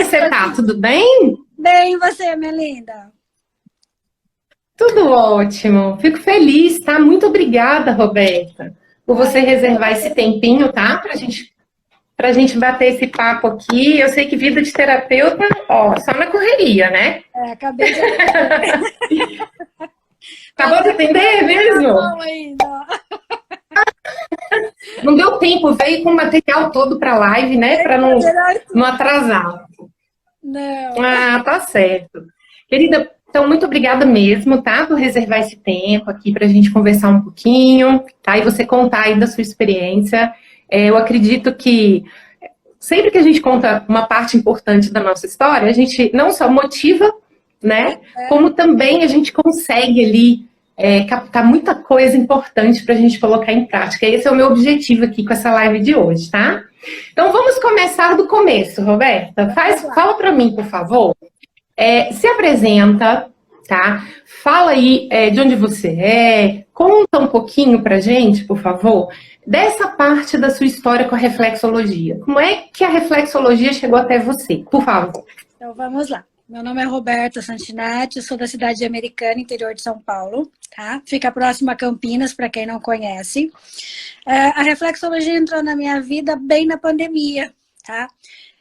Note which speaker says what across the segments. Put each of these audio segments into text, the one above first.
Speaker 1: você tá? Tudo bem?
Speaker 2: Bem, e você, minha linda?
Speaker 1: Tudo ótimo. Fico feliz, tá? Muito obrigada, Roberta, por você reservar esse tempinho, tá? Pra gente bater esse papo aqui. Eu sei que vida de terapeuta, ó, só na correria, né?
Speaker 2: Acabei de...
Speaker 1: Acabou de atender mesmo?
Speaker 2: Não, ainda.
Speaker 1: Não deu tempo, veio com o material todo pra live, né? Pra não atrasar.
Speaker 2: Não.
Speaker 1: Ah, tá certo. Querida, então, muito obrigada mesmo, tá? Por reservar esse tempo aqui para a gente conversar um pouquinho, tá? E você contar aí da sua experiência. Eu acredito que sempre que a gente conta uma parte importante da nossa história, a gente não só motiva, né? Como também a gente consegue ali captar muita coisa importante para a gente colocar em prática. Esse é o meu objetivo aqui com essa live de hoje, tá? Então, vamos começar do começo, Roberta. Fala para mim, por favor. Se apresenta, tá? Fala aí de onde você conta um pouquinho pra gente, por favor, dessa parte da sua história com a reflexologia. Como é que a reflexologia chegou até você? Por favor.
Speaker 2: Então, vamos lá. Meu nome é Roberta Santinatti, sou da cidade de Americana, interior de São Paulo, tá? Fica próximo a Campinas, para quem não conhece. A reflexologia entrou na minha vida bem na pandemia, tá?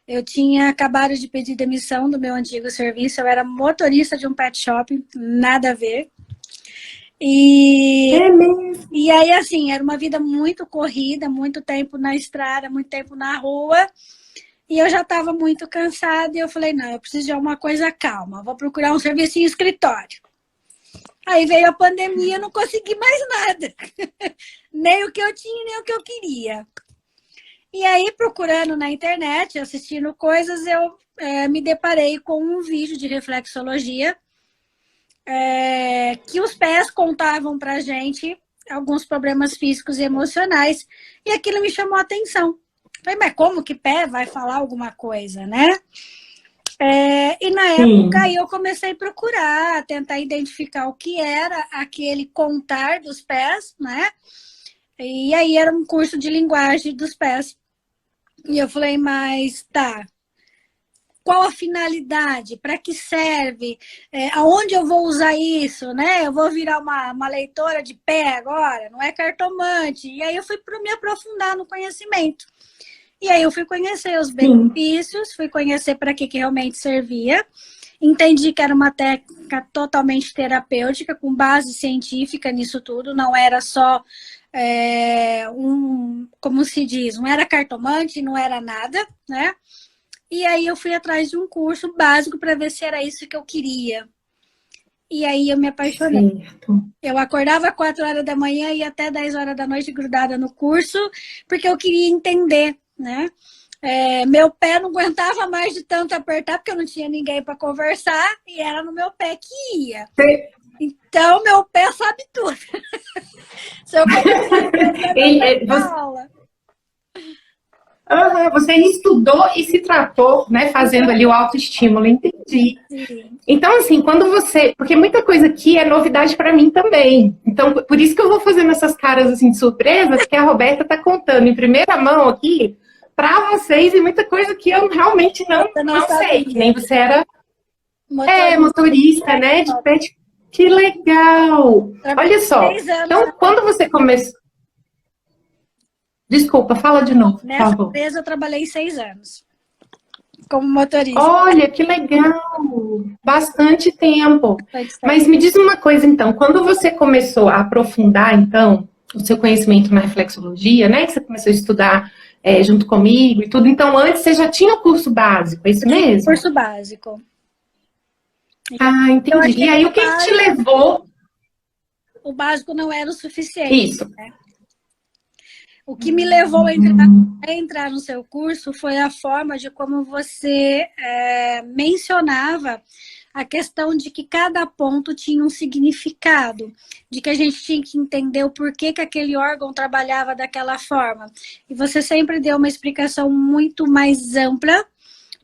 Speaker 2: Eu tinha acabado de pedir demissão do meu antigo serviço, eu era motorista de um pet shop, nada a ver. E aí, assim, era uma vida muito corrida, muito tempo na estrada, muito tempo na rua. E eu já estava muito cansada e eu falei, não, eu preciso de alguma coisa calma, vou procurar um serviço em escritório. Aí veio a pandemia, eu não consegui mais nada. Nem o que eu tinha, nem o que eu queria. E aí, procurando na internet, assistindo coisas, eu me deparei com um vídeo de reflexologia que os pés contavam pra gente alguns problemas físicos e emocionais. E aquilo me chamou a atenção. Falei, mas como que pé vai falar alguma coisa, né? E na época aí eu comecei a procurar, tentar identificar o que era aquele contar dos pés, né? E aí era um curso de linguagem dos pés. E eu falei, mas tá, qual a finalidade? Para que serve? Aonde eu vou usar isso, né? Eu vou virar uma leitora de pé agora, não é cartomante. E aí eu fui me aprofundar no conhecimento. E aí eu fui conhecer os benefícios, fui conhecer para que realmente servia. Entendi que era uma técnica totalmente terapêutica, com base científica nisso tudo, não era só como se diz, não era cartomante, não era nada, né? E aí eu fui atrás de um curso básico para ver se era isso que eu queria. E aí eu me apaixonei. Certo. Eu acordava 4 horas da manhã e até 10 horas da noite grudada no curso, porque eu queria entender, né? Meu pé não aguentava mais de tanto apertar, porque eu não tinha ninguém para conversar, e era no meu pé que ia. Então, meu pé sabe tudo. Se eu começar a aula.
Speaker 1: Você estudou e se tratou, né, fazendo ali o autoestímulo, entendi.
Speaker 2: Sim.
Speaker 1: Então, assim, quando você... Porque muita coisa aqui é novidade para mim também. Então, por isso que eu vou fazendo essas caras, assim, de surpresa, porque a Roberta tá contando em primeira mão aqui para vocês e muita coisa que eu realmente não sei. Que nem você era motorista, né, de pet. Que legal! Olha só, então, quando você começou... Desculpa, fala de novo, por
Speaker 2: Nessa
Speaker 1: favor.
Speaker 2: empresa eu trabalhei 6 anos como motorista.
Speaker 1: Olha, que legal! Bastante tempo. Mas me diz uma coisa, então. Quando você começou a aprofundar, então, o seu conhecimento na reflexologia, né? Que você começou a estudar junto comigo e tudo. Então, antes você já tinha o curso básico, é isso mesmo?
Speaker 2: Curso básico.
Speaker 1: Ah, entendi. E aí, o que te levou...
Speaker 2: O básico não era o suficiente.
Speaker 1: Isso.
Speaker 2: Né? O que me levou a entrar no seu curso foi a forma de como você mencionava a questão de que cada ponto tinha um significado, de que a gente tinha que entender o porquê que aquele órgão trabalhava daquela forma. E você sempre deu uma explicação muito mais ampla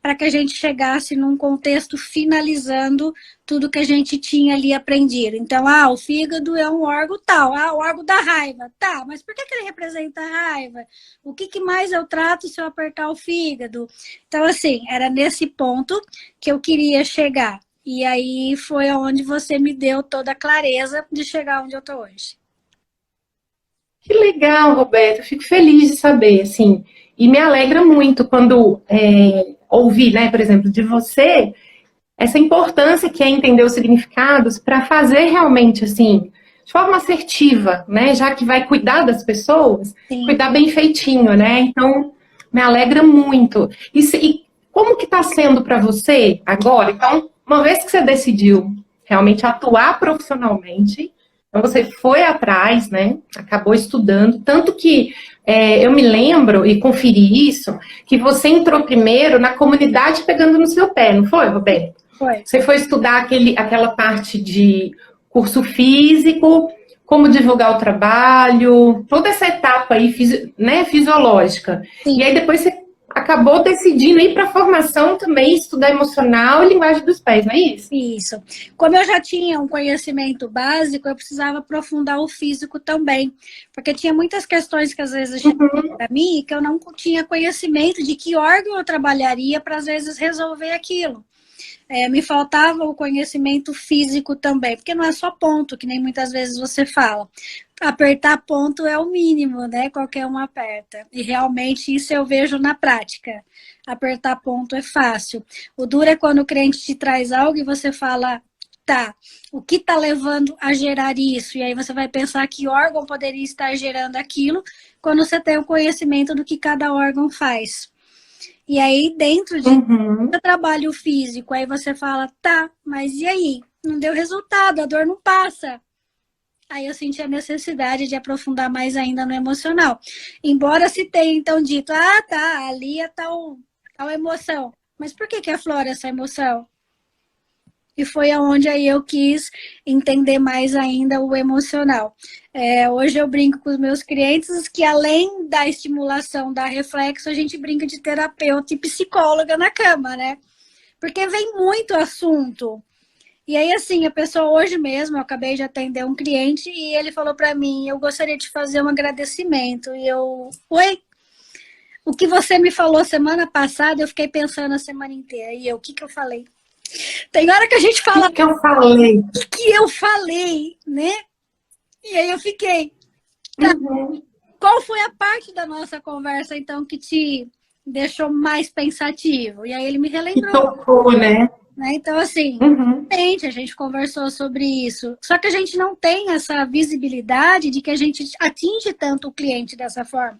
Speaker 2: para que a gente chegasse num contexto finalizando tudo que a gente tinha ali aprendido. Então, o fígado é um órgão tal, o órgão da raiva. Tá, mas por que ele representa a raiva? O que mais eu trato se eu apertar o fígado? Então, assim, era nesse ponto que eu queria chegar. E aí foi onde você me deu toda a clareza de chegar onde eu estou hoje.
Speaker 1: Que legal, Roberto. Eu fico feliz de saber, assim, e me alegra muito quando ouvir, né, por exemplo, de você, essa importância que é entender os significados para fazer realmente, assim, de forma assertiva, né, já que vai cuidar das pessoas,
Speaker 2: Sim.
Speaker 1: cuidar bem feitinho, né? Então, me alegra muito. E como que está sendo para você agora? Então, uma vez que você decidiu realmente atuar profissionalmente, então você foi atrás, né? Acabou estudando, tanto que eu me lembro e conferi isso, que você entrou primeiro na comunidade pegando no seu pé, não foi, Roberto?
Speaker 2: Foi.
Speaker 1: Você foi estudar aquela parte de curso físico, como divulgar o trabalho, toda essa etapa aí, né, fisiológica.
Speaker 2: Sim.
Speaker 1: E aí depois você acabou decidindo ir para a formação também, estudar emocional e linguagem dos pés, não é isso?
Speaker 2: Isso. Como eu já tinha um conhecimento básico, eu precisava aprofundar o físico também. Porque tinha muitas questões que às vezes chegavam para mim que eu não tinha conhecimento de que órgão eu trabalharia para às vezes resolver aquilo. Me faltava o conhecimento físico também, porque não é só ponto, que nem muitas vezes você fala. Apertar ponto é o mínimo, né? Qualquer um aperta. E realmente isso eu vejo na prática. Apertar ponto é fácil. O duro é quando o cliente te traz algo e você fala, tá, o que está levando a gerar isso? E aí você vai pensar que órgão poderia estar gerando aquilo quando você tem o conhecimento do que cada órgão faz. E aí, dentro de trabalho físico, aí você fala, tá, mas e aí? Não deu resultado, a dor não passa. Aí eu senti a necessidade de aprofundar mais ainda no emocional. Embora se tenha, então, dito, tá, ali é tal emoção. Mas por que aflora essa emoção? E foi aonde aí eu quis entender mais ainda o emocional. Hoje eu brinco com os meus clientes que além da estimulação da reflexo, a gente brinca de terapeuta e psicóloga na cama, né? Porque vem muito assunto. E aí, assim, a pessoa hoje mesmo, eu acabei de atender um cliente e ele falou para mim, eu gostaria de fazer um agradecimento. E eu, oi? O que você me falou semana passada, eu fiquei pensando a semana inteira. E eu, o que eu falei? Tem hora que a gente fala...
Speaker 1: O que eu falei?
Speaker 2: O que eu falei, né? E aí eu fiquei... Tá. Qual foi a parte da nossa conversa, então, que te deixou mais pensativo? E aí ele me relembrou.
Speaker 1: Que tocou, né?
Speaker 2: Então, assim, a gente conversou sobre isso. Só que a gente não tem essa visibilidade de que a gente atinge tanto o cliente dessa forma.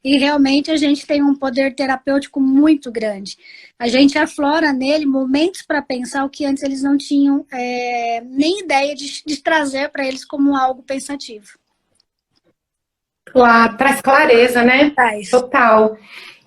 Speaker 2: E realmente a gente tem um poder terapêutico muito grande. A gente aflora nele momentos para pensar o que antes eles não tinham nem ideia de trazer para eles como algo pensativo.
Speaker 1: Claro, traz clareza, né?
Speaker 2: Traz.
Speaker 1: Total.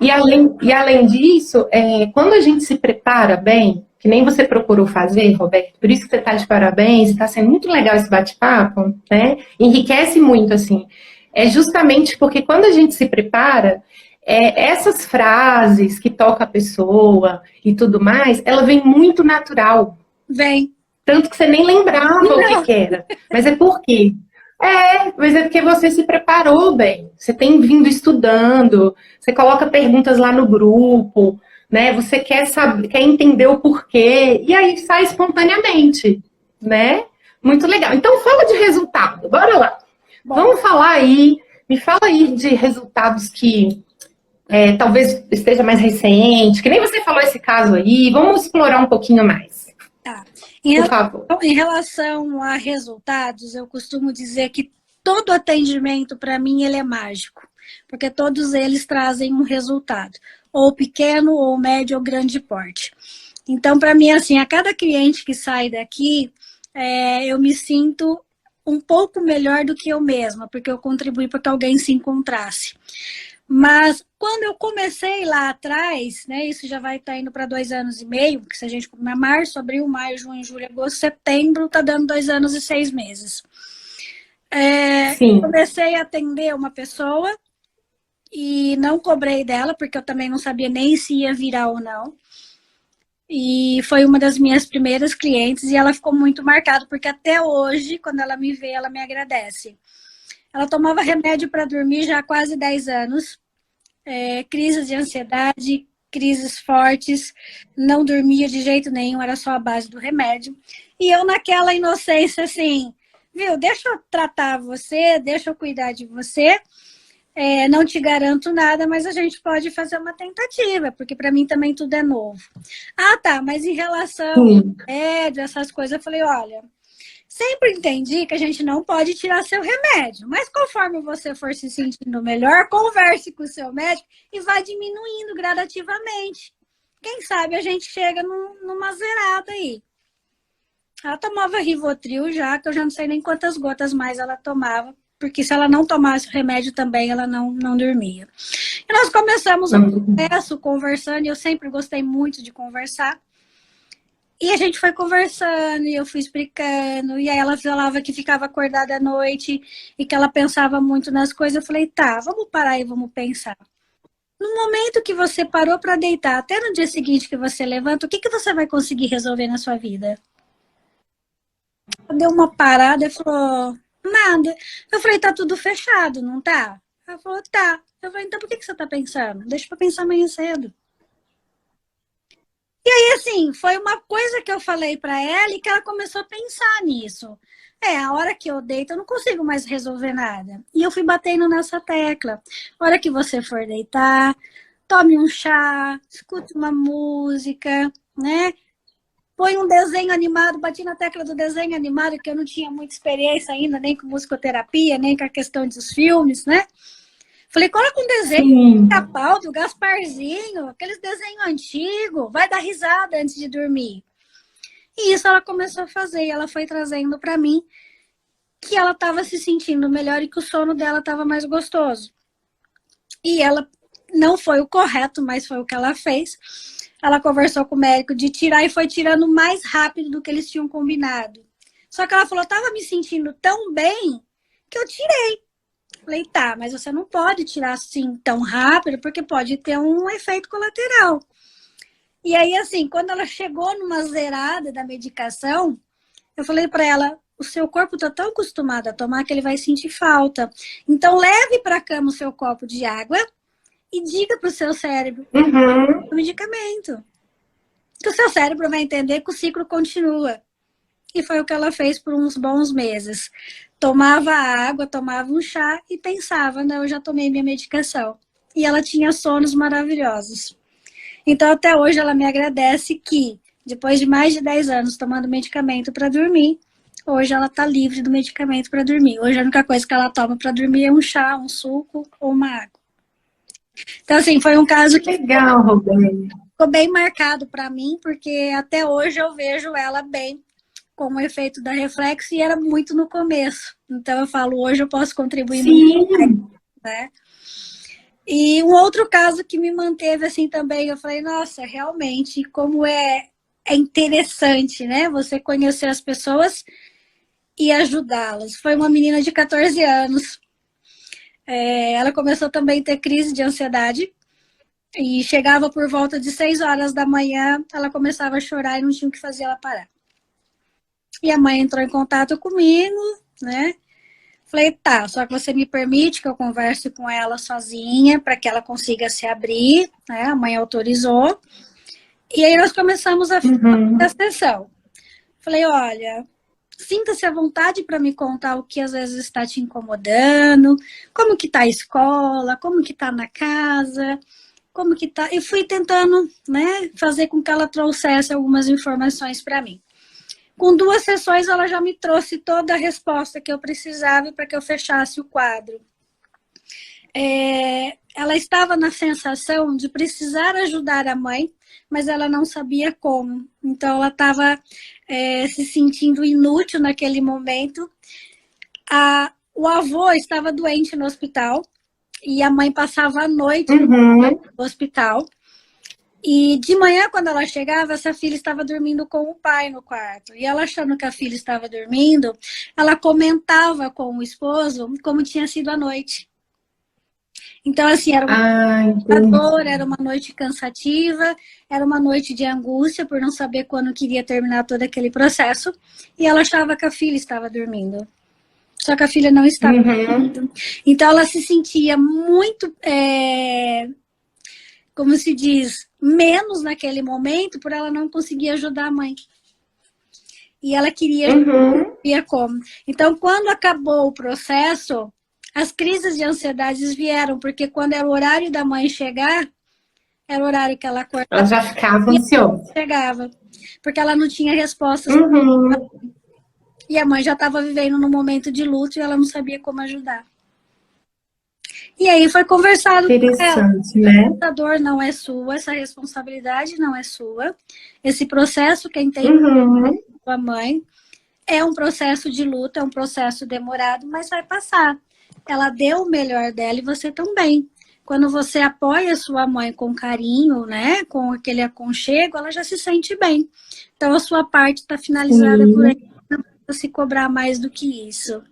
Speaker 1: E além disso, quando a gente se prepara bem, que nem você procurou fazer, Roberto, por isso que você está de parabéns, está sendo muito legal esse bate-papo, né? Enriquece muito, assim. É justamente porque quando a gente se prepara, essas frases que toca a pessoa e tudo mais, ela vem muito natural.
Speaker 2: Vem.
Speaker 1: Tanto que você nem lembrava o que era. Mas é por quê? Mas é porque você se preparou bem. Você tem vindo estudando, você coloca perguntas lá no grupo, né? Você quer saber, quer entender o porquê, e aí sai espontaneamente, né? Muito legal. Então fala de resultado, bora lá. Vamos falar aí, me fala aí de resultados que talvez esteja mais recente, que nem você falou esse caso aí, vamos explorar um pouquinho mais.
Speaker 2: Tá.
Speaker 1: Por favor.
Speaker 2: Em relação a resultados, eu costumo dizer que todo atendimento, para mim, ele é mágico, porque todos eles trazem um resultado, ou pequeno, ou médio, ou grande porte. Então, para mim, assim, a cada cliente que sai daqui, eu me sinto um pouco melhor do que eu mesma, porque eu contribuí para que alguém se encontrasse. Mas quando eu comecei lá atrás, né, isso já vai estar indo para 2 anos e meio, porque se a gente começar março, abril, maio, junho, julho, agosto, setembro, está dando 2 anos e 6 meses. Comecei a atender uma pessoa e não cobrei dela, porque eu também não sabia nem se ia virar ou não. E foi uma das minhas primeiras clientes e ela ficou muito marcada, porque até hoje, quando ela me vê, ela me agradece. Ela tomava remédio para dormir já há quase 10 anos, crises de ansiedade, crises fortes, não dormia de jeito nenhum, era só a base do remédio. E eu naquela inocência assim, viu, deixa eu tratar você, deixa eu cuidar de você, não te garanto nada, mas a gente pode fazer uma tentativa, porque para mim também tudo é novo. Ah, tá, mas em relação ao remédio, essas coisas, eu falei, olha, sempre entendi que a gente não pode tirar seu remédio, mas conforme você for se sentindo melhor, converse com o seu médico e vá diminuindo gradativamente. Quem sabe a gente chega numa zerada aí. Ela tomava Rivotril já, que eu já não sei nem quantas gotas mais ela tomava, porque se ela não tomasse o remédio também, ela não dormia. E nós começamos o processo conversando, e eu sempre gostei muito de conversar. E a gente foi conversando, e eu fui explicando, e aí ela falava que ficava acordada à noite, e que ela pensava muito nas coisas. Eu falei, tá, vamos parar e vamos pensar. No momento que você parou para deitar, até no dia seguinte que você levanta, o que você vai conseguir resolver na sua vida? Ela deu uma parada e falou, nada. Eu falei, tá tudo fechado, não tá? Ela falou, tá. Eu falei, então por que você tá pensando? Deixa pra pensar amanhã cedo. E assim, foi uma coisa que eu falei para ela e que ela começou a pensar nisso. A hora que eu deito, eu não consigo mais resolver nada. E eu fui batendo nessa tecla. A hora que você for deitar, tome um chá, escute uma música, né? Põe um desenho animado, bati na tecla do desenho animado, que eu não tinha muita experiência ainda, nem com musicoterapia, nem com a questão dos filmes, né? Falei, coloca um desenho do Pica-Pau, do Gasparzinho, aqueles desenhos antigos, vai dar risada antes de dormir. E isso ela começou a fazer, e ela foi trazendo para mim que ela estava se sentindo melhor e que o sono dela estava mais gostoso. E ela não foi o correto, mas foi o que ela fez. Ela conversou com o médico de tirar e foi tirando mais rápido do que eles tinham combinado. Só que ela falou, estava me sentindo tão bem que eu tirei. Falei, tá, mas você não pode tirar assim tão rápido, porque pode ter um efeito colateral. E aí, assim, quando ela chegou numa zerada da medicação, eu falei para ela, o seu corpo está tão acostumado a tomar que ele vai sentir falta. Então, leve para a cama o seu copo de água e diga para o seu cérebro o medicamento. Que o seu cérebro vai entender que o ciclo continua. E foi o que ela fez por uns bons meses. Tomava água, tomava um chá e pensava, não, eu já tomei minha medicação. E ela tinha sonos maravilhosos. Então, até hoje, ela me agradece que, depois de mais de 10 anos tomando medicamento para dormir, hoje ela está livre do medicamento para dormir. Hoje, a única coisa que ela toma para dormir é um chá, um suco ou uma água. Então, assim, foi um caso que
Speaker 1: legal, Roberto.
Speaker 2: Ficou bem marcado para mim, porque até hoje eu vejo ela bem com o efeito da reflexo e era muito no começo. Então eu falo, hoje eu posso contribuir muito mais, né? E um outro caso que me manteve assim também, eu falei, nossa, realmente, como é interessante, né? Você conhecer as pessoas e ajudá-las. Foi uma menina de 14 anos. Ela começou também a ter crise de ansiedade. E chegava por volta de 6 horas da manhã, ela começava a chorar e não tinha o que fazer ela parar. E a mãe entrou em contato comigo, né? Falei, tá, só que você me permite que eu converse com ela sozinha para que ela consiga se abrir, né? A mãe autorizou. E aí nós começamos a fazer a sessão. Falei, olha, sinta-se à vontade para me contar o que às vezes está te incomodando, como que tá a escola, como que tá na casa, como que tá. E fui tentando, né, fazer com que ela trouxesse algumas informações para mim. Com 2 sessões, ela já me trouxe toda a resposta que eu precisava para que eu fechasse o quadro. Ela estava na sensação de precisar ajudar a mãe, mas ela não sabia como. Então, ela estava se sentindo inútil naquele momento. O avô estava doente no hospital e a mãe passava a noite no hospital. E de manhã, quando ela chegava, essa filha estava dormindo com o pai no quarto. E ela, achando que a filha estava dormindo, ela comentava com o esposo como tinha sido a noite. Então, assim, era
Speaker 1: Ah,
Speaker 2: uma dor,
Speaker 1: entendi.
Speaker 2: era uma noite cansativa, era uma noite de angústia por não saber quando queria terminar todo aquele processo. E ela achava que a filha estava dormindo. Só que a filha não estava
Speaker 1: Uhum,
Speaker 2: dormindo. Então, ela se sentia muito, como se diz, menos naquele momento por ela não conseguir ajudar a mãe. E ela queria,
Speaker 1: uhum.
Speaker 2: sabia como. Então, quando acabou o processo, as crises de ansiedade vieram, porque quando era o horário da mãe chegar, era o horário que ela
Speaker 1: Ela
Speaker 2: acordava
Speaker 1: já ficava
Speaker 2: e
Speaker 1: ansiosa.
Speaker 2: chegava, porque ela não tinha respostas.
Speaker 1: Uhum.
Speaker 2: E a mãe já estava vivendo num momento de luto e ela não sabia como ajudar. E aí foi conversado com ela.
Speaker 1: Interessante, né?
Speaker 2: Essa dor não é sua, essa responsabilidade não é sua. Esse processo, quem tem
Speaker 1: Uhum.
Speaker 2: sua mãe, é um processo de luta, é um processo demorado, mas vai passar. Ela deu o melhor dela e você também. Quando você apoia sua mãe com carinho, né, com aquele aconchego, ela já se sente bem. Então a sua parte está finalizada por aí,
Speaker 1: Sim.
Speaker 2: não precisa se cobrar mais do que isso.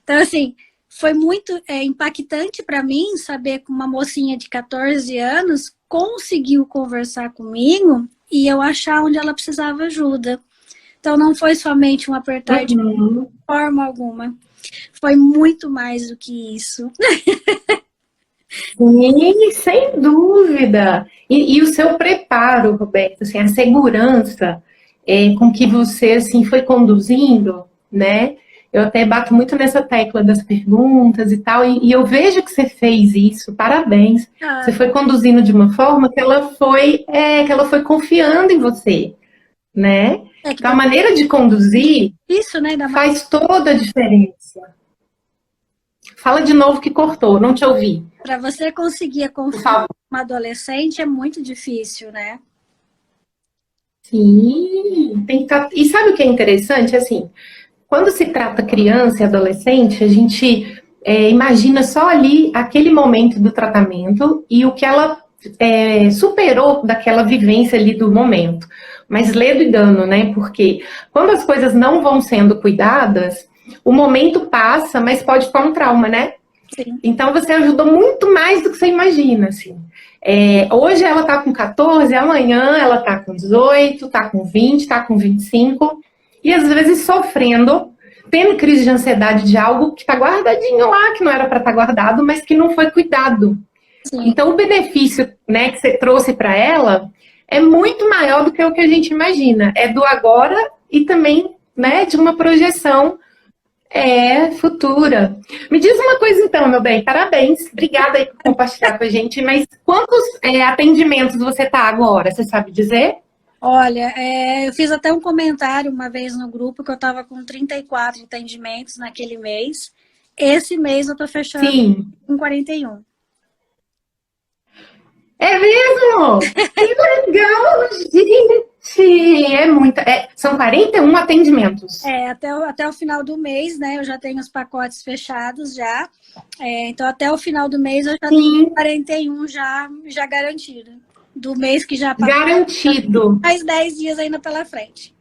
Speaker 2: Então, assim, foi muito impactante para mim saber que uma mocinha de 14 anos conseguiu conversar comigo e eu achar onde ela precisava ajuda. Então, não foi somente um apertar de
Speaker 1: Uhum.
Speaker 2: forma alguma. Foi muito mais do que isso.
Speaker 1: Sim, sem dúvida. E o seu preparo, Roberto, assim, a segurança com que você assim foi conduzindo, né? Eu até bato muito nessa tecla das perguntas e tal, e eu vejo que você fez isso. Parabéns. Você
Speaker 2: Ah,
Speaker 1: foi conduzindo de uma forma que ela foi confiando em você, né?
Speaker 2: é que
Speaker 1: Então, a maneira de conduzir
Speaker 2: isso, né?
Speaker 1: faz toda a diferença. Fala de novo que cortou, não te ouvi.
Speaker 2: Para você conseguir a
Speaker 1: Por
Speaker 2: confiança
Speaker 1: favor.
Speaker 2: de uma adolescente é muito difícil, né?
Speaker 1: Sim, tem que estar. E sabe o que é interessante? Assim, quando se trata criança e adolescente, a gente imagina só ali aquele momento do tratamento e o que ela superou daquela vivência ali do momento. Mas ledo e dano, né? Porque quando as coisas não vão sendo cuidadas, o momento passa, mas pode ficar um trauma, né?
Speaker 2: Sim.
Speaker 1: Então você ajudou muito mais do que você imagina, assim. Hoje ela tá com 14, amanhã ela tá com 18, tá com 20, tá com 25, e às vezes sofrendo, tendo crise de ansiedade de algo que tá guardadinho lá, que não era para estar guardado, mas que não foi cuidado.
Speaker 2: Sim.
Speaker 1: Então o benefício, né, que você trouxe para ela é muito maior do que o que a gente imagina. É do agora e também, né, de uma projeção futura. Me diz uma coisa então, meu bem, parabéns. Obrigada aí por compartilhar com a gente, mas quantos atendimentos você está agora? Você sabe dizer?
Speaker 2: Olha, eu fiz até um comentário uma vez no grupo que eu estava com 34 atendimentos naquele mês. Esse mês eu estou fechando
Speaker 1: Sim.
Speaker 2: com 41.
Speaker 1: É mesmo? Que legal, gente! É muita. São 41 atendimentos.
Speaker 2: Até o final do mês, né? Eu já tenho os pacotes fechados já. Então, até o final do mês eu já tenho
Speaker 1: Sim,
Speaker 2: 41 já garantido. Do mês que já passou,
Speaker 1: garantido.
Speaker 2: mais 10 dias ainda pela frente.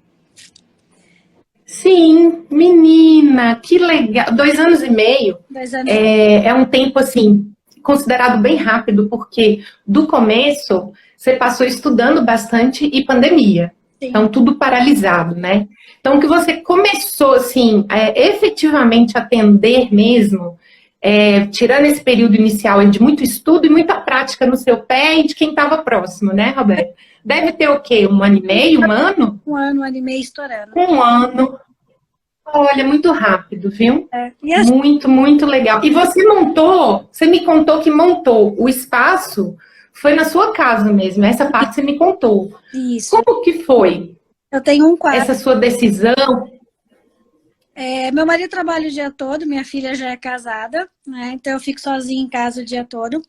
Speaker 1: Sim, menina, que legal. 2 anos e meio
Speaker 2: 2 anos e
Speaker 1: é um tempo assim considerado bem rápido, porque do começo você passou estudando bastante e pandemia.
Speaker 2: sim.
Speaker 1: Então, tudo paralisado, né? Então, que você começou, assim, efetivamente atender mesmo, tirando esse período inicial de muito estudo e muita prática no seu pé e de quem estava próximo, né, Roberto? Deve ter o quê? 1 ano e meio, 1 ano?
Speaker 2: 1 ano e meio estourando.
Speaker 1: 1 ano. Olha, muito rápido, viu?
Speaker 2: E assim,
Speaker 1: Muito, muito legal. E você me contou que montou o espaço, foi na sua casa mesmo, essa parte você me contou.
Speaker 2: isso.
Speaker 1: Como que foi
Speaker 2: Eu tenho um quarto.
Speaker 1: essa sua decisão?
Speaker 2: Meu marido trabalha o dia todo, minha filha já é casada, né? Então eu fico sozinha em casa o dia todo.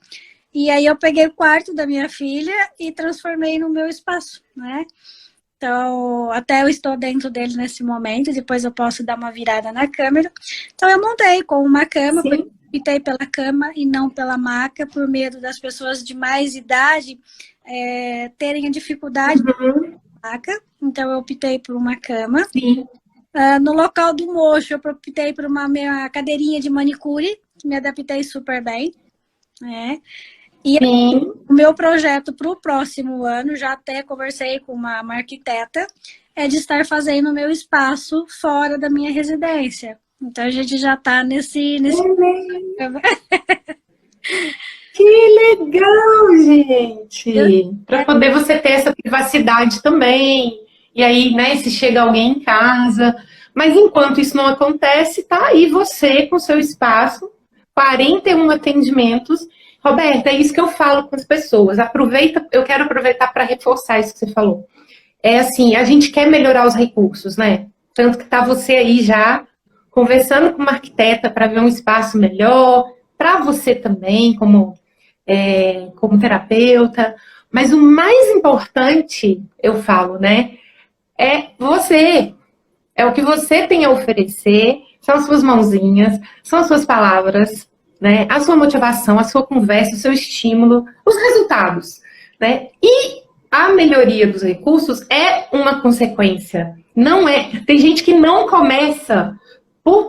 Speaker 2: E aí eu peguei o quarto da minha filha e transformei no meu espaço, né? Então, até eu estou dentro dele nesse momento, depois eu posso dar uma virada na câmera. Então, eu montei com uma cama, porque
Speaker 1: Sim.
Speaker 2: eu optei pela cama e não pela maca, por medo das pessoas de mais idade terem a dificuldade
Speaker 1: Uhum.
Speaker 2: da maca. Então, eu optei por uma cama.
Speaker 1: Sim.
Speaker 2: No local do mocho, eu optei por uma minha cadeirinha de manicure, que me adaptei super bem. né? E
Speaker 1: Sim.
Speaker 2: o meu projeto para o próximo ano, já até conversei com uma arquiteta, é de estar fazendo o meu espaço fora da minha residência. Então a gente já está nesse...
Speaker 1: Que legal, gente! Para poder você ter essa privacidade também. E aí, né, se chega alguém em casa. Mas enquanto isso não acontece, tá aí você com seu espaço, 41 atendimentos. Roberta, é isso que eu falo com as pessoas. Aproveita, eu quero aproveitar para reforçar isso que você falou. É assim, a gente quer melhorar os recursos, né? Tanto que tá você aí já conversando com uma arquiteta para ver um espaço melhor, para você também, como terapeuta. Mas o mais importante, eu falo, né? É você. É o que você tem a oferecer, são as suas mãozinhas, são as suas palavras, né? A sua motivação, a sua conversa, o seu estímulo, os resultados, né? E a melhoria dos recursos é uma consequência. Não é. Tem gente que não começa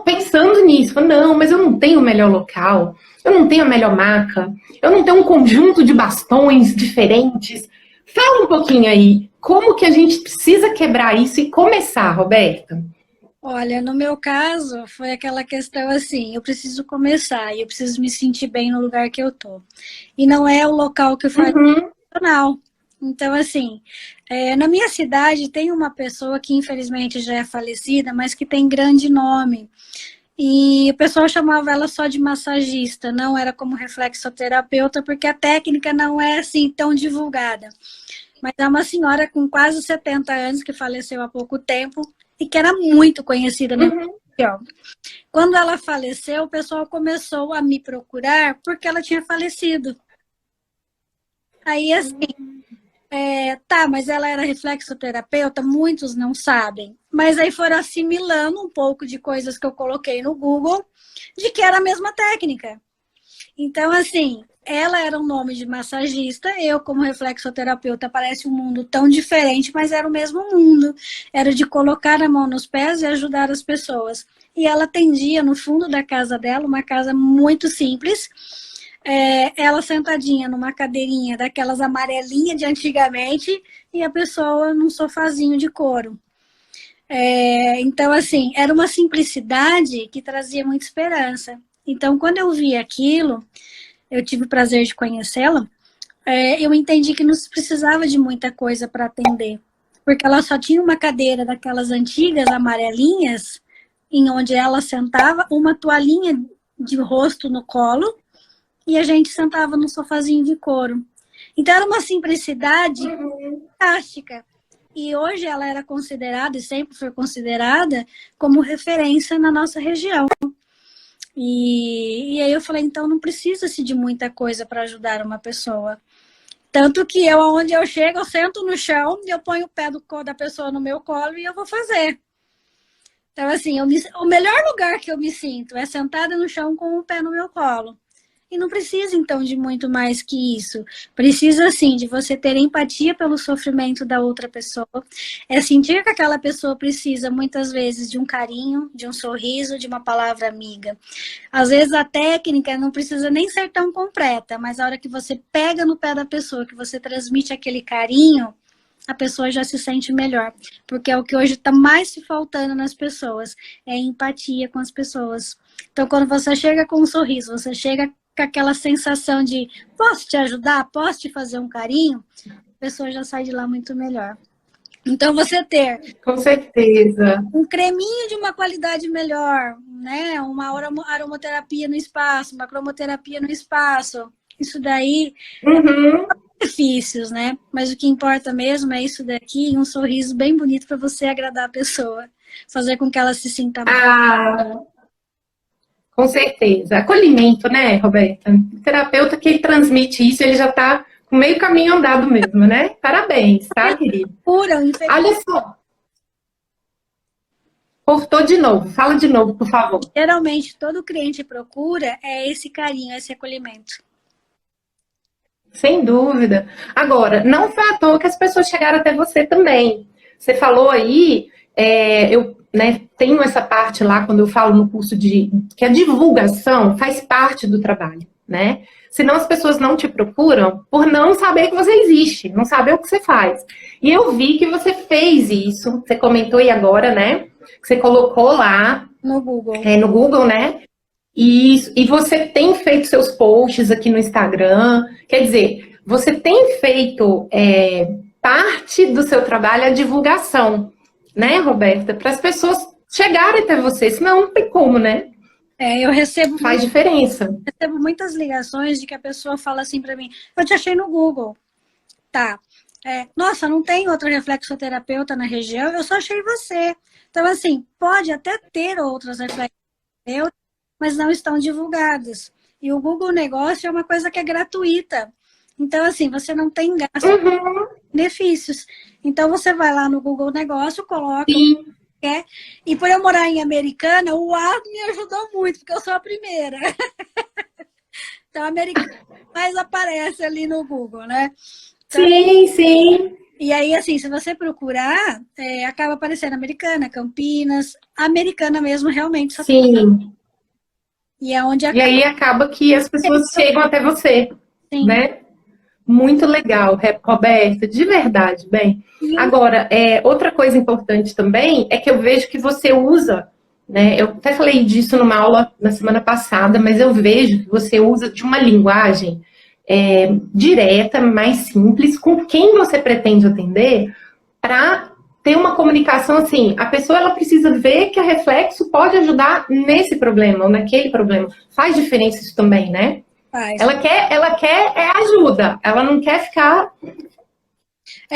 Speaker 1: pensando nisso. Não, mas eu não tenho o melhor local, eu não tenho a melhor maca, eu não tenho um conjunto de bastões diferentes. Fala um pouquinho aí, como que a gente precisa quebrar isso e começar, Roberta?
Speaker 2: Olha, no meu caso, foi aquela questão assim, eu preciso começar e eu preciso me sentir bem no lugar que eu tô. E não é o local que faz profissional. Então, assim, na minha cidade tem uma pessoa que infelizmente já é falecida, mas que tem grande nome. E o pessoal chamava ela só de massagista, não era como reflexoterapeuta, porque a técnica não é assim tão divulgada. Mas é uma senhora com quase 70 anos que faleceu há pouco tempo e que era muito conhecida na região. Quando ela faleceu, o pessoal começou a me procurar porque ela tinha falecido. Aí, assim, mas ela era reflexoterapeuta, muitos não sabem. Mas aí foram assimilando um pouco de coisas que eu coloquei no Google, de que era a mesma técnica. Então, assim, ela era um nome de massagista, eu como reflexoterapeuta, parece um mundo tão diferente, mas era o mesmo mundo. Era de colocar a mão nos pés e ajudar as pessoas. E ela atendia no fundo da casa dela, uma casa muito simples, ela sentadinha numa cadeirinha daquelas amarelinhas de antigamente e a pessoa num sofazinho de couro. Então, assim, era uma simplicidade que trazia muita esperança. Então, quando eu vi aquilo, eu tive o prazer de conhecê-la, eu entendi que não se precisava de muita coisa para atender, porque ela só tinha uma cadeira daquelas antigas amarelinhas, em onde ela sentava, uma toalhinha de rosto no colo, e a gente sentava no sofazinho de couro. Então, era uma simplicidade fantástica. E hoje ela era considerada, e sempre foi considerada, como referência na nossa região. E aí eu falei, então não precisa-se de muita coisa para ajudar uma pessoa. Tanto que onde eu chego, eu sento no chão, eu ponho o pé da pessoa no meu colo e eu vou fazer. Então, assim, o melhor lugar que eu me sinto é sentada no chão com o pé no meu colo. E não precisa, então, de muito mais que isso. Precisa, sim, de você ter empatia pelo sofrimento da outra pessoa. É sentir que aquela pessoa precisa, muitas vezes, de um carinho, de um sorriso, de uma palavra amiga. Às vezes, a técnica não precisa nem ser tão completa, mas a hora que você pega no pé da pessoa, que você transmite aquele carinho, a pessoa já se sente melhor. Porque é o que hoje está mais se faltando nas pessoas, é empatia com as pessoas. Então, quando você chega com um sorriso, você chega com aquela sensação de posso te ajudar, posso te fazer um carinho, a pessoa já sai de lá muito melhor. Então, você ter
Speaker 1: com certeza
Speaker 2: um creminho de uma qualidade melhor, né? Uma aromaterapia no espaço, uma cromoterapia no espaço, isso daí benefícios, né? Mas o que importa mesmo é isso daqui, um sorriso bem bonito para você agradar a pessoa, fazer com que ela se sinta
Speaker 1: mal. Com certeza. Acolhimento, né, Roberta? O terapeuta que ele transmite isso, ele já está com meio caminho andado mesmo, né? Parabéns, tá, querido? Olha só. Cortou de novo. Fala de novo, por favor.
Speaker 2: Geralmente, todo cliente procura esse carinho, esse acolhimento.
Speaker 1: Sem dúvida. Agora, não foi à toa que as pessoas chegaram até você também. Você falou aí, eu tenho essa parte lá, quando eu falo no curso que a divulgação faz parte do trabalho. né? Senão as pessoas não te procuram por não saber que você existe, não saber o que você faz. E eu vi que você fez isso, você comentou aí agora, né? Que você colocou lá
Speaker 2: No Google.
Speaker 1: no Google, né? E você tem feito seus posts aqui no Instagram. Quer dizer, você tem feito parte do seu trabalho a divulgação, né, Roberta? Para as pessoas chegarem até você, senão não tem como, né?
Speaker 2: Eu recebo
Speaker 1: Faz diferença.
Speaker 2: muitas ligações de que a pessoa fala assim para mim, eu te achei no Google. Tá. Nossa, não tem outro reflexoterapeuta na região, eu só achei você. Então, assim, pode até ter outras reflexoterapeutas, mas não estão divulgadas. E o Google Negócio é uma coisa que é gratuita. Então, assim, você não tem gasto, benefícios. Então, você vai lá no Google Negócio, coloca...
Speaker 1: Sim.
Speaker 2: E por eu morar em Americana, o A me ajudou muito, porque eu sou a primeira. Então, a Americana mais aparece ali no Google, né? Então,
Speaker 1: sim.
Speaker 2: E aí, assim, se você procurar, acaba aparecendo Americana, Campinas, Americana mesmo, realmente. Só
Speaker 1: sim.
Speaker 2: E é onde
Speaker 1: E aí acaba que as pessoas chegam até você,
Speaker 2: Sim.
Speaker 1: né? Muito legal, Roberta, de verdade. Bem, agora, outra coisa importante também é que eu vejo que você usa, né? Eu até falei disso numa aula na semana passada, mas eu vejo que você usa de uma linguagem direta, mais simples, com quem você pretende atender, para ter uma comunicação assim. A pessoa ela precisa ver que a Reflexo pode ajudar nesse problema ou naquele problema. Faz diferença isso também, né?
Speaker 2: Faz.
Speaker 1: Ela quer ajuda, ela não quer ficar...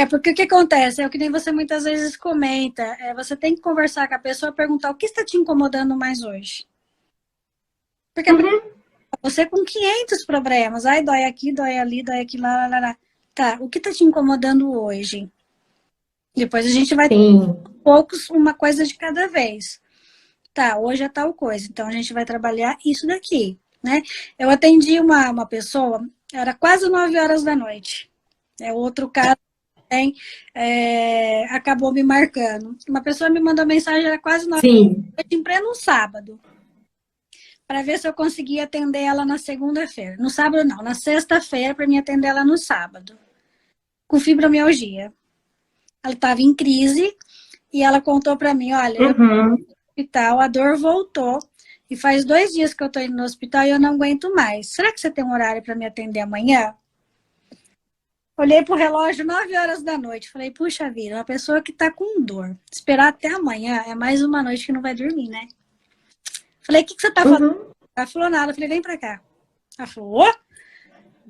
Speaker 2: Porque o que acontece? É o que nem você muitas vezes comenta, você tem que conversar com a pessoa e perguntar o que está te incomodando mais hoje. Porque você com 500 problemas, aí dói aqui, dói ali, dói aqui, lá. Tá, o que está te incomodando hoje? Depois a gente vai ter poucos, uma coisa de cada vez. Tá, hoje é tal coisa, então a gente vai trabalhar isso daqui. Né? Eu atendi uma pessoa, era quase 9 horas da noite. Outro caso acabou me marcando. Uma pessoa me mandou mensagem, era quase 9 horas da noite, em pleno sábado. Para ver se eu conseguia atender ela na segunda-feira. No sábado não, na sexta-feira, para mim atender ela no sábado. Com fibromialgia. Ela estava em crise e ela contou para mim, olha, eu no hospital, a dor voltou. E faz 2 dias que eu tô indo no hospital e eu não aguento mais. Será que você tem um horário para me atender amanhã? Olhei pro relógio, 9 horas da noite. Falei, puxa vida, uma pessoa que tá com dor. Esperar até amanhã é mais uma noite que não vai dormir, né? Falei, o que você tá fazendo? Ela falou nada. Eu falei, vem pra cá. Ela falou, ô?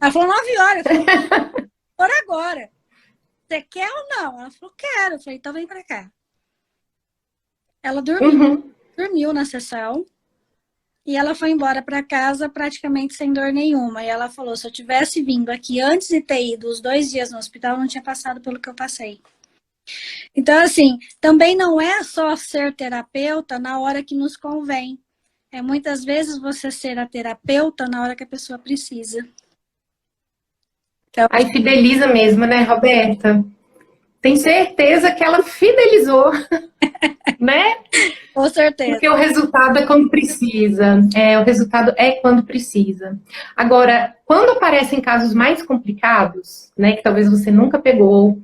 Speaker 2: Ela falou 9 horas. Eu falei, por agora. Você quer ou não? Ela falou, quero. Eu falei, então vem pra cá. Ela dormiu na sessão. E ela foi embora para casa praticamente sem dor nenhuma. E ela falou, se eu tivesse vindo aqui antes de ter ido os 2 dias no hospital, eu não tinha passado pelo que eu passei. Então, assim, também não é só ser terapeuta na hora que nos convém. É muitas vezes você ser a terapeuta na hora que a pessoa precisa.
Speaker 1: Então, aí fideliza mesmo, né, Roberta? Tem certeza que ela fidelizou, né?
Speaker 2: Com certeza.
Speaker 1: Porque o resultado é quando precisa. O resultado é quando precisa. Agora, quando aparecem casos mais complicados, né, que talvez você nunca pegou,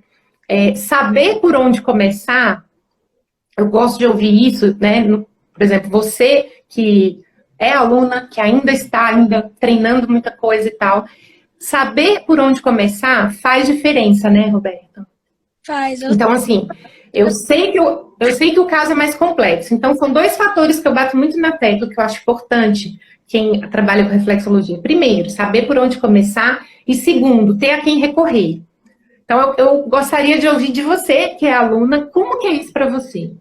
Speaker 1: saber por onde começar, eu gosto de ouvir isso, né? Por exemplo, você que é aluna, que ainda está treinando muita coisa e tal, saber por onde começar faz diferença, né, Roberta?
Speaker 2: Faz.
Speaker 1: Então, assim, eu sei que o caso é mais complexo. Então, são 2 fatores que eu bato muito na tecla, que eu acho importante quem trabalha com reflexologia. Primeiro, saber por onde começar. E segundo, ter a quem recorrer. Então, eu gostaria de ouvir de você, que é aluna, como que é isso para você?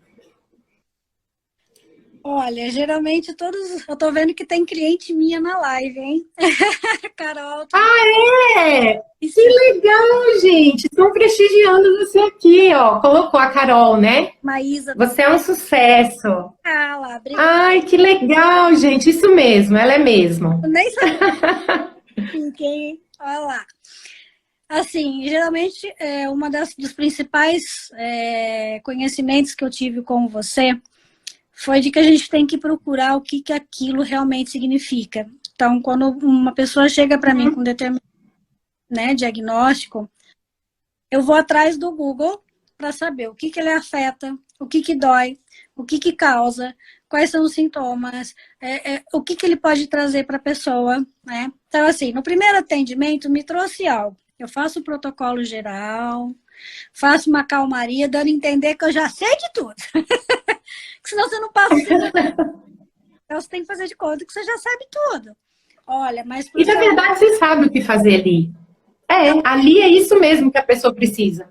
Speaker 2: Olha, geralmente eu tô vendo que tem cliente minha na live, hein? Carol.
Speaker 1: É? Que legal, gente! Estão prestigiando você aqui, ó. Colocou a Carol, né?
Speaker 2: Maísa.
Speaker 1: Você é um sucesso.
Speaker 2: Lá, obrigada.
Speaker 1: Ai, que legal, gente. Isso mesmo, ela é mesmo.
Speaker 2: Eu nem sabia quem. Olha lá. Assim, geralmente, uma dos principais conhecimentos que eu tive com você foi de que a gente tem que procurar o que aquilo realmente significa. Então, quando uma pessoa chega para mim com determinado, né, diagnóstico, eu vou atrás do Google para saber o que ele afeta, o que dói, o que causa, quais são os sintomas, o que ele pode trazer para a pessoa, né? Então, assim, no primeiro atendimento me trouxe algo. Eu faço o protocolo geral, faço uma calmaria, dando a entender que eu já sei de tudo. Senão você não passa. Então, você tem que fazer de conta que você já sabe tudo. Olha, mas...
Speaker 1: E na verdade você sabe o que fazer ali. Ali é isso mesmo que a pessoa precisa.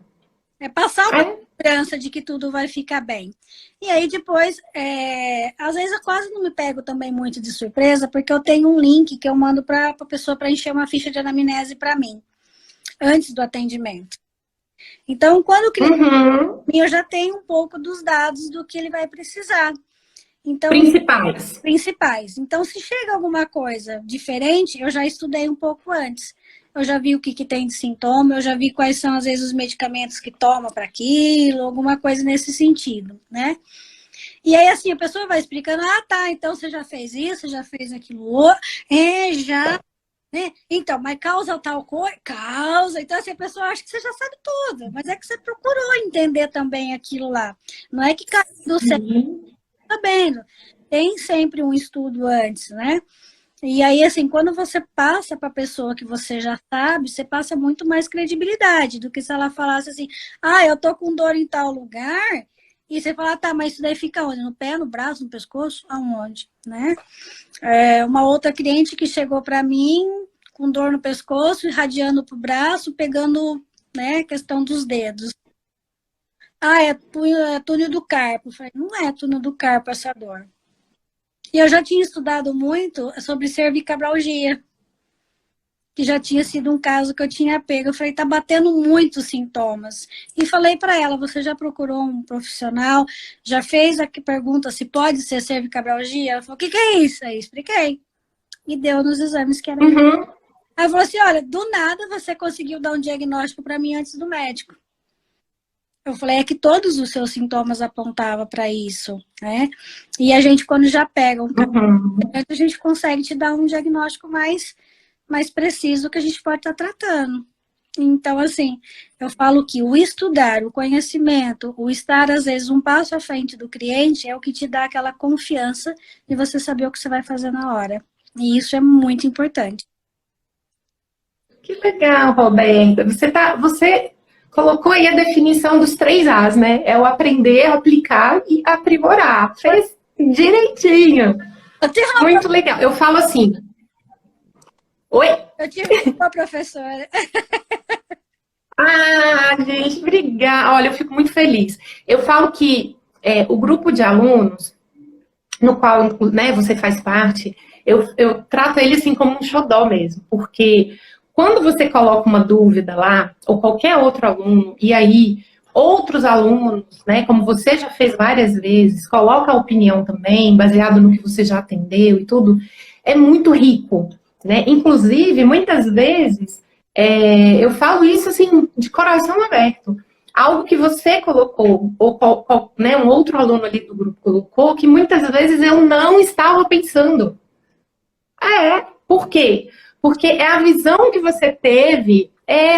Speaker 2: É passar uma segurança de que tudo vai ficar bem. E aí depois, às vezes eu quase não me pego também muito de surpresa, porque eu tenho um link que eu mando para a pessoa preencher uma ficha de anamnese para mim, antes do atendimento. Então, quando o cliente eu já tenho um pouco dos dados do que ele vai precisar. Então, principais. Então, se chega alguma coisa diferente, eu já estudei um pouco antes. Eu já vi o que tem de sintoma, eu já vi quais são, às vezes, os medicamentos que toma para aquilo, alguma coisa nesse sentido, né? E aí, assim, a pessoa vai explicando, tá, então você já fez isso, você já fez aquilo, já, né? Então, mas causa tal coisa? Causa. Então, assim, a pessoa acha que você já sabe tudo, mas é que você procurou entender também aquilo lá. Não é que caiu do céu, tá vendo? Tem sempre um estudo antes, né? E aí, assim, quando você passa para a pessoa que você já sabe, você passa muito mais credibilidade do que se ela falasse assim, eu tô com dor em tal lugar, e você fala, tá, mas isso daí fica onde? No pé, no braço, no pescoço? Aonde? Né? Uma outra cliente que chegou para mim com dor no pescoço, irradiando pro braço, pegando, né, questão dos dedos. É túnel do carpo. Eu falei, não é túnel do carpo essa dor. E eu já tinha estudado muito sobre cervicabralgia, que já tinha sido um caso que eu tinha pego. Eu falei, tá batendo muitos sintomas. E falei para ela, você já procurou um profissional? Já fez a pergunta se pode ser cervicabralgia? Ela falou, o que é isso? Aí expliquei. E deu nos exames que era isso. Aí falou assim, olha, do nada você conseguiu dar um diagnóstico para mim antes do médico. Eu falei, é que todos os seus sintomas apontavam para isso, né? E a gente, quando já pega um a gente consegue te dar um diagnóstico mais preciso que a gente pode estar tratando. Então, assim, eu falo que o estudar, o conhecimento, o estar, às vezes, um passo à frente do cliente é o que te dá aquela confiança de você saber o que você vai fazer na hora. E isso é muito importante.
Speaker 1: Que legal, Roberta. Você colocou aí a definição dos 3 As, né? É o aprender, aplicar e aprimorar. Fez direitinho. Muito legal. Eu falo assim. Oi?
Speaker 2: Eu tive uma professora.
Speaker 1: Gente, obrigada. Olha, eu fico muito feliz. Eu falo que o grupo de alunos, no qual, né, você faz parte, eu trato ele assim como um xodó mesmo, porque quando você coloca uma dúvida lá, ou qualquer outro aluno, e aí outros alunos, né, como você já fez várias vezes, coloca a opinião também, baseado no que você já atendeu e tudo, é muito rico, né? Inclusive, muitas vezes, eu falo isso assim, de coração aberto. Algo que você colocou, ou né, um outro aluno ali do grupo colocou, que muitas vezes eu não estava pensando. Por quê? Porque é a visão que você teve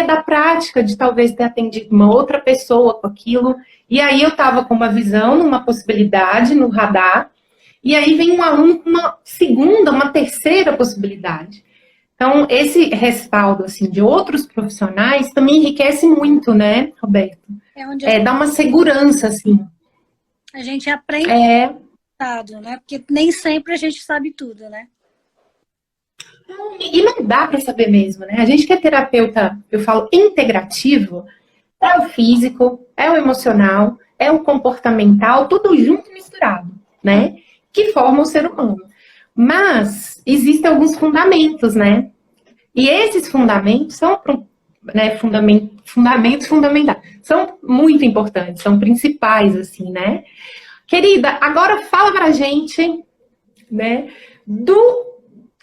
Speaker 1: da prática de talvez ter atendido uma outra pessoa com aquilo. E aí eu estava com uma visão, uma possibilidade no radar. E aí vem um aluno com uma segunda, uma terceira possibilidade. Então, esse respaldo assim, de outros profissionais também enriquece muito, né, Roberto? Dá uma segurança, assim.
Speaker 2: A gente aprende, né? Porque nem sempre a gente sabe tudo, né?
Speaker 1: E não dá para saber mesmo, né? A gente que é terapeuta, eu falo, integrativo, é o físico, é o emocional, é o comportamental, tudo junto e misturado, né? Que forma o ser humano. Mas existem alguns fundamentos, né? E esses fundamentos são, né, fundamentos fundamentais. São muito importantes, são principais, assim, né? Querida, agora fala pra gente, né, do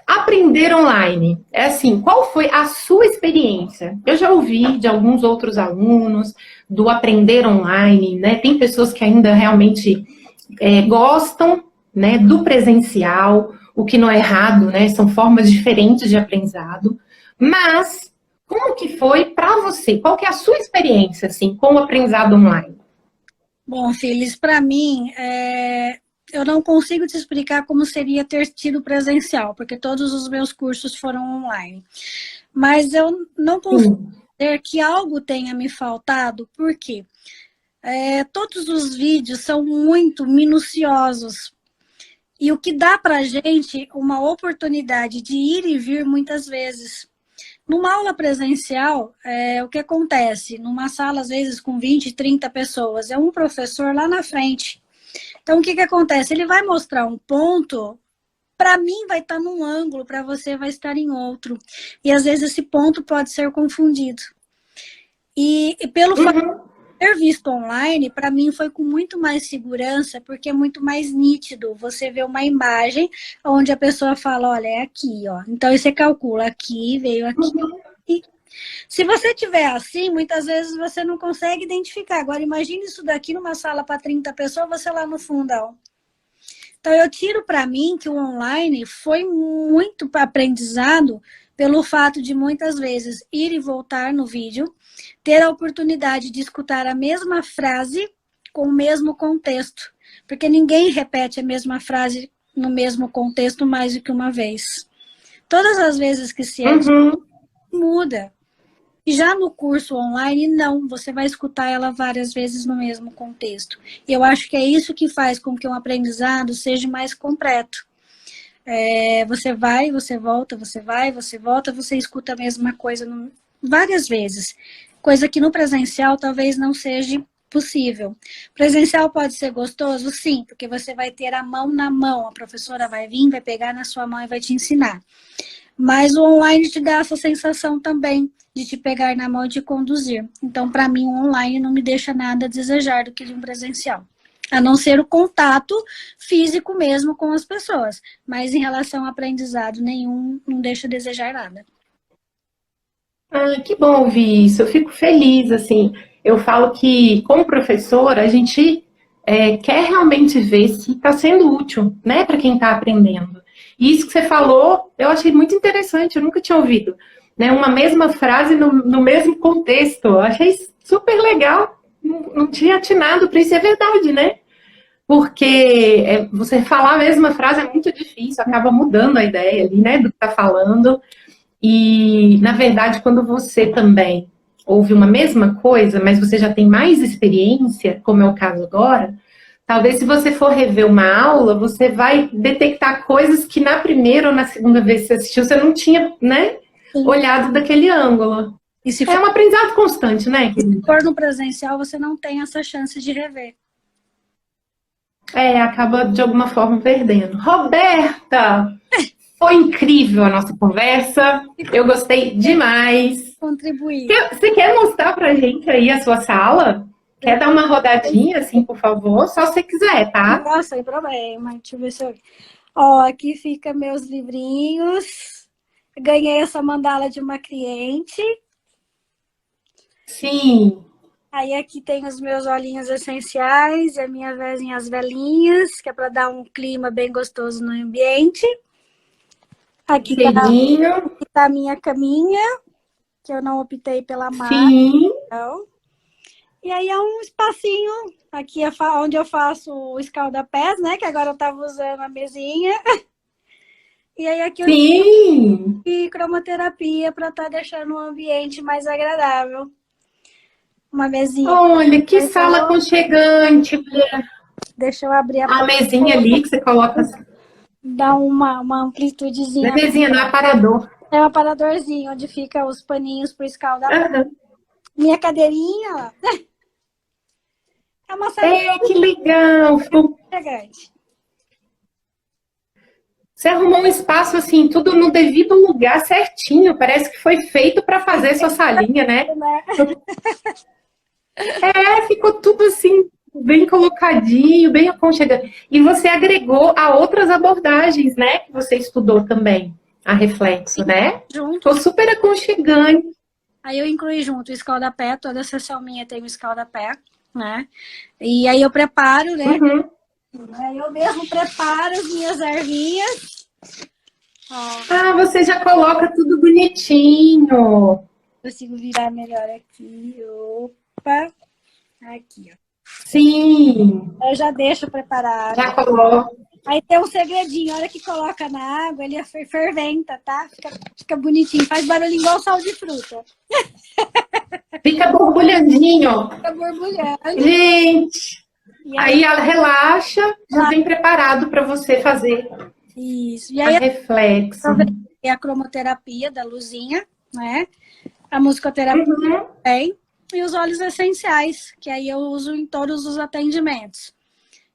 Speaker 1: aprender online. É assim, qual foi a sua experiência? Eu já ouvi de alguns outros alunos do aprender online, né? Tem pessoas que ainda realmente gostam, né, do presencial. o que não é errado, né? São formas diferentes de aprendizado. Mas como que foi para você? Qual que é a sua experiência, assim, com o aprendizado online?
Speaker 2: Bom, Feliz, para mim, eu não consigo te explicar como seria ter tido presencial, porque todos os meus cursos foram online. Mas eu não consigo dizer que algo tenha me faltado, porque todos os vídeos são muito minuciosos. E o que dá para a gente uma oportunidade de ir e vir muitas vezes. Numa aula presencial, o que acontece? Numa sala, às vezes, com 20, 30 pessoas, é um professor lá na frente. Então, o que acontece? Ele vai mostrar um ponto, para mim vai estar num ângulo, para você vai estar em outro. E, às vezes, esse ponto pode ser confundido. E pelo fato de ter visto online, para mim foi com muito mais segurança, porque é muito mais nítido. Você vê uma imagem onde a pessoa fala, olha, é aqui, ó. Então, você calcula aqui, veio aqui. E se você tiver assim, muitas vezes você não consegue identificar. Agora, imagine isso daqui numa sala para 30 pessoas, você lá no fundão. Então, eu tiro para mim que o online foi muito aprendizado pelo fato de muitas vezes ir e voltar no vídeo, ter a oportunidade de escutar a mesma frase com o mesmo contexto. Porque ninguém repete a mesma frase no mesmo contexto mais do que uma vez. Todas as vezes que se muda. E já no curso online, não. Você vai escutar ela várias vezes no mesmo contexto. E eu acho que é isso que faz com que um aprendizado seja mais completo. Você vai, você volta, você vai, você volta, você escuta a mesma coisa várias vezes. Coisa que no presencial talvez não seja possível. Presencial pode ser gostoso? Sim, porque você vai ter a mão na mão. A professora vai vir, vai pegar na sua mão e vai te ensinar. Mas o online te dá essa sensação também de te pegar na mão e te conduzir. Então, para mim, o online não me deixa nada a desejar do que de um presencial. A não ser o contato físico mesmo com as pessoas. Mas em relação ao aprendizado, nenhum não deixa a desejar nada.
Speaker 1: Ah, que bom ouvir isso. Eu fico feliz, assim. Eu falo que, como professora, a gente quer realmente ver se está sendo útil, né, para quem está aprendendo. E isso que você falou, eu achei muito interessante, eu nunca tinha ouvido. Né, uma mesma frase no mesmo contexto. Eu achei super legal. Não tinha atinado para isso, é verdade, né? Porque você falar a mesma frase é muito difícil, acaba mudando a ideia ali, né, do que está falando. E, na verdade, quando você também ouve uma mesma coisa, mas você já tem mais experiência, como é o caso agora, talvez se você for rever uma aula, você vai detectar coisas que na primeira ou na segunda vez que você assistiu, você não tinha, né, olhado daquele ângulo.
Speaker 2: E se
Speaker 1: É um aprendizado constante, né?
Speaker 2: Se for no presencial, você não tem essa chance de rever.
Speaker 1: Acaba de alguma forma perdendo. Roberta! Foi incrível a nossa conversa. Eu gostei demais.
Speaker 2: Contribuir.
Speaker 1: Você quer mostrar pra gente aí a sua sala? Quer dar uma rodadinha, assim, por favor? Só se você quiser, tá?
Speaker 2: Nossa, sem problema. Deixa eu ver se eu... Ó, aqui fica meus livrinhos. Ganhei essa mandala de uma cliente.
Speaker 1: Sim.
Speaker 2: Aí aqui tem os meus olhinhos essenciais e as velhinhas, que é para dar um clima bem gostoso no ambiente. Aqui tá a minha caminha, que eu não optei pela marca.
Speaker 1: Sim.
Speaker 2: Então. E aí é um espacinho, aqui é onde eu faço o escalda-pés, né? Que agora eu tava usando a mesinha. E aí aqui eu
Speaker 1: Sim.
Speaker 2: tenho cromoterapia para estar deixando o ambiente mais agradável. Uma mesinha.
Speaker 1: Olha, que sala aconchegante.
Speaker 2: Deixa eu abrir
Speaker 1: a mesinha ali que você coloca.
Speaker 2: Dá uma amplitudezinha.
Speaker 1: Não é mesinha, não é aparador.
Speaker 2: É um aparadorzinho, onde fica os paninhos pro escaldar. Minha cadeirinha, ó. É uma sala.
Speaker 1: Que legal. Você arrumou um espaço assim, tudo no devido lugar certinho. Parece que foi feito para fazer sua salinha, né? Ficou tudo assim, bem colocadinho, bem aconchegante. E você agregou a outras abordagens, né? Que você estudou também, a reflexo, né?
Speaker 2: Junto.
Speaker 1: Ficou super aconchegante.
Speaker 2: Aí eu incluí junto o escalda-pé, toda sessão minha tem o escalda-pé, né? E aí eu preparo, né? Aí eu mesmo preparo as minhas ervinhas Ó,
Speaker 1: Ah, você já coloca tudo bonitinho.
Speaker 2: consigo virar melhor aqui. Opa, aqui, ó.
Speaker 1: Sim,
Speaker 2: Eu já deixo preparado.
Speaker 1: já coloca.
Speaker 2: Aí tem um segredinho, a hora que coloca na água, ele ferventa, tá? Fica bonitinho, faz barulho igual sal de fruta.
Speaker 1: Fica borbulhadinho.
Speaker 2: Fica borbulhando.
Speaker 1: Gente,
Speaker 2: E
Speaker 1: aí ela relaxa, já vem preparado para você fazer
Speaker 2: isso. E
Speaker 1: a
Speaker 2: aí eu
Speaker 1: reflexo.
Speaker 2: aproveitei a cromoterapia da luzinha, né? A musicoterapia
Speaker 1: Uhum.
Speaker 2: também. E os óleos essenciais, que aí eu uso em todos os atendimentos.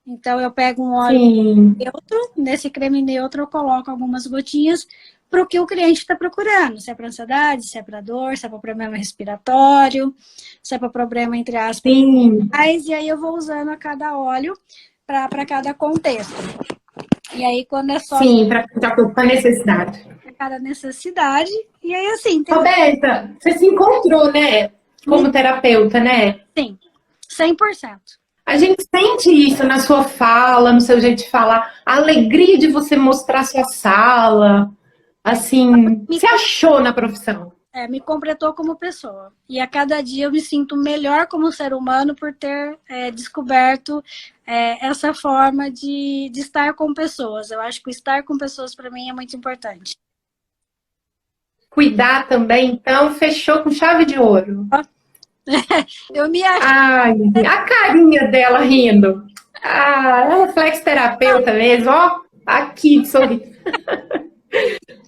Speaker 2: Então, eu pego um óleo
Speaker 1: Sim,
Speaker 2: neutro, nesse creme neutro eu coloco algumas gotinhas para o que o cliente está procurando. Se é para ansiedade, se é para dor, se é para problema respiratório, se é para problema, entre aspas,
Speaker 1: sim,
Speaker 2: e aí eu vou usando a cada óleo para cada contexto. E aí, quando é só
Speaker 1: sim, para de acordo com a necessidade.
Speaker 2: cada necessidade, e aí assim, tem
Speaker 1: Roberta, você se encontrou, né, como terapeuta, né?
Speaker 2: sim, 100%.
Speaker 1: A gente sente isso na sua fala, no seu jeito de falar, a alegria de você mostrar sua sala, assim,
Speaker 2: Me,
Speaker 1: se achou na profissão.
Speaker 2: me completou como pessoa. E a cada dia eu me sinto melhor como ser humano por ter descoberto essa forma de estar com pessoas. Eu acho que o estar com pessoas para mim é muito importante.
Speaker 1: Cuidar também, então, fechou com chave de ouro.
Speaker 2: Eu me acho.
Speaker 1: Ai, a carinha dela rindo. Ah, é reflexoterapeuta mesmo, ó. Aqui, sorri.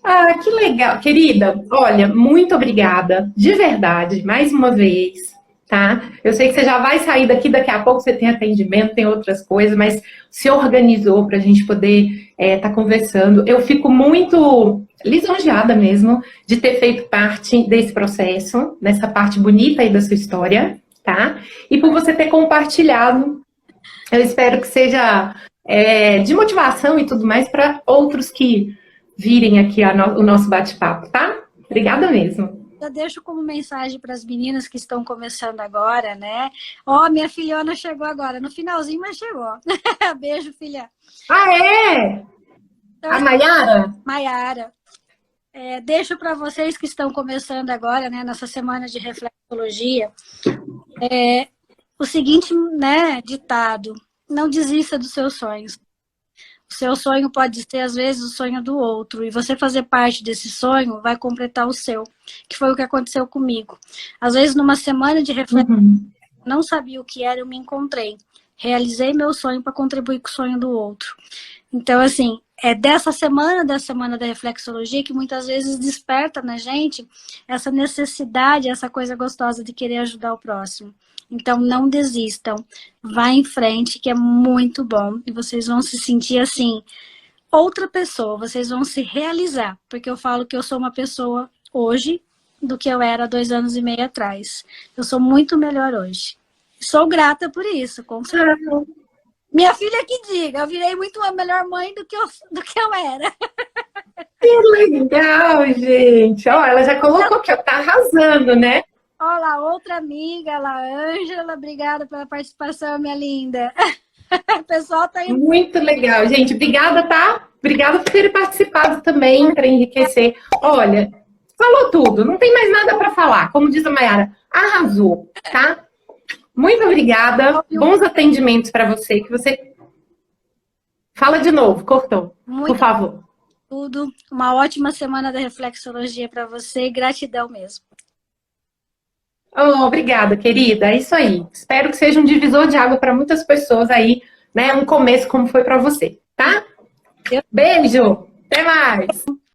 Speaker 1: Ah, que legal. Querida, olha, muito obrigada, de verdade, mais uma vez, tá? Eu sei que você já vai sair daqui a pouco, você tem atendimento, tem outras coisas, mas se organizou para a gente poder tá conversando. Eu fico muito lisonjeada mesmo de ter feito parte desse processo, dessa parte bonita aí da sua história, tá? E por você ter compartilhado. Eu espero que seja de motivação e tudo mais para outros que virem aqui o nosso bate-papo, tá? Obrigada mesmo.
Speaker 2: Já deixo como mensagem para as meninas que estão começando agora, né? Ó, minha filhona chegou agora, no finalzinho, mas chegou. Beijo, filha.
Speaker 1: Ah, é?
Speaker 2: Então,
Speaker 1: A Maiara?
Speaker 2: Maiara. Deixo para vocês que estão começando agora, né, nessa semana de reflexologia, o seguinte, né, ditado: não desista dos seus sonhos. O seu sonho pode ser, às vezes, o sonho do outro, e você fazer parte desse sonho vai completar o seu, que foi o que aconteceu comigo. Às vezes, numa semana de reflexão, não sabia o que era, eu me encontrei. Realizei meu sonho para contribuir com o sonho do outro. Então, assim, é da semana da reflexologia que muitas vezes desperta na gente essa necessidade, essa coisa gostosa de querer ajudar o próximo. Então, não desistam. Vá em frente, que é muito bom. E vocês vão se sentir, assim, outra pessoa. Vocês vão se realizar. Porque eu falo que eu sou uma pessoa hoje do que eu era 2 anos e meio atrás. Eu sou muito melhor hoje. Sou grata por isso, com certeza. Minha filha que diga, eu virei muito uma melhor mãe do que eu era.
Speaker 1: Que legal, gente. Ó, ela já colocou que tá arrasando, né?
Speaker 2: Olha, outra amiga, a Ângela, obrigada pela participação, minha linda. O pessoal tá indo.
Speaker 1: Muito legal, gente. Obrigada, tá? Obrigada por ter participado também, para enriquecer. Olha, falou tudo, não tem mais nada para falar. Como diz a Maiara, arrasou, tá? Muito obrigada. Bons atendimentos para você. Que você fala de novo, cortou. Por favor.
Speaker 2: Tudo. Uma ótima semana da reflexologia para você. Gratidão mesmo.
Speaker 1: Oh, obrigada, querida. É isso aí. Espero que seja um divisor de água para muitas pessoas aí, né? Um começo como foi para você, tá? Beijo. Até mais.